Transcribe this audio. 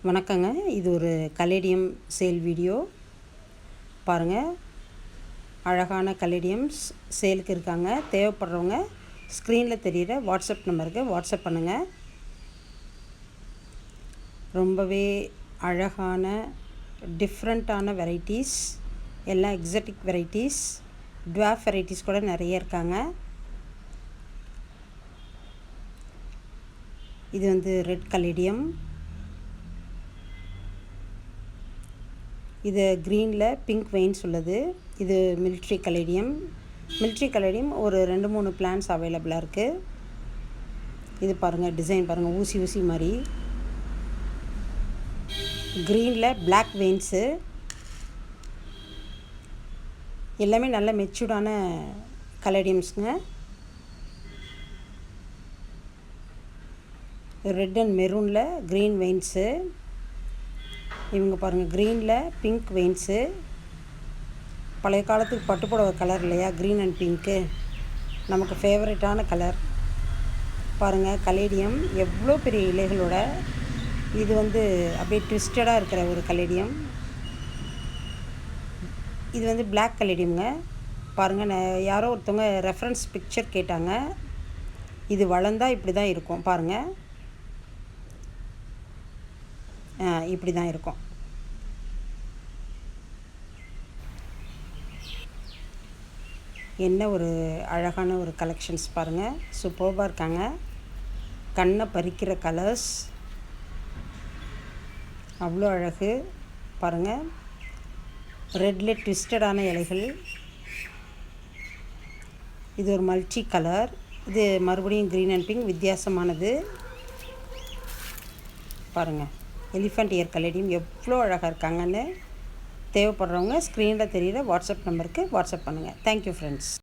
வணக்கங்க. இது ஒரு கலேடியம் சேல் வீடியோ பாருங்கள். அழகான கலேடியம்ஸ் சேலுக்கு இருக்காங்க. தேவைப்படுறவங்க ஸ்க்ரீனில் தெரிகிற வாட்ஸ்அப் நம்பருக்கு வாட்ஸ்அப் பண்ணுங்கள். ரொம்பவே அழகான டிஃப்ரெண்ட்டான வெரைட்டிஸ், எல்லாம் எக்ஸாட்டிக் வெரைட்டிஸ், டுவார்ஃப் வெரைட்டிஸ் கூட நிறைய இருக்காங்க. இது வந்து ரெட் கலேடியம், இது க்ரீனில் பிங்க் வெயின்ஸ் உள்ளது. இது மிலிட்ரி கலேடியம் ஒரு 2-3 பிளான்ஸ் அவைலபிளாக இருக்குது. இது பாருங்கள், டிசைன் பாருங்கள், ஊசி மாதிரி. க்ரீனில் பிளாக் வெயின்ஸு, எல்லாமே நல்ல மெச்சூர்டான கலேடியம்ஸுங்க. ரெட் அண்ட் மெரூனில் க்ரீன் வெயின்ஸு. இவங்க பாருங்கள், க்ரீனில் பிங்க் வெயின்ஸு. பழைய காலத்துக்கு பட்டுப்புடவை கலர் இல்லையா, க்ரீன் அண்ட் பிங்க்கு, நமக்கு ஃபேவரட்டான கலர். பாருங்கள், கலேடியம் எவ்வளோ பெரிய இலைகளோட. இது வந்து அப்படியே ட்விஸ்டடாக இருக்கிற ஒரு கலேடியம். இது வந்து பிளாக் கலேடியம்ங்க. பாருங்கள், யாரோ ஒருத்தவங்க ரெஃபரன்ஸ் பிக்சர் கேட்டாங்க. இது வளர்ந்தால் இப்படி தான் இருக்கும் பாருங்கள். இப்படி தான் இருக்கும். என்ன ஒரு அழகான ஒரு கலெக்ஷன்ஸ் பாருங்கள், சூப்பர்பாக இருக்காங்க. கண்ணை பறிக்கிற கலர்ஸ், அவ்வளோ அழகு பாருங்கள். ரெட்டில் ட்விஸ்டடான இலைகள். இது ஒரு மல்டி கலர். இது மறுபடியும் க்ரீன் அண்ட் பிங்க், வித்தியாசமானது பாருங்கள். எலிஃபண்ட் இயர் கலேடியம் எவ்வளோ அழகாக இருக்காங்கன்னு. தேவைப்படுறவங்க ஸ்க்ரீனில் தெரிகிற வாட்ஸ்அப் நம்பருக்கு வாட்ஸ்அப் பண்ணுங்கள். Thank you friends.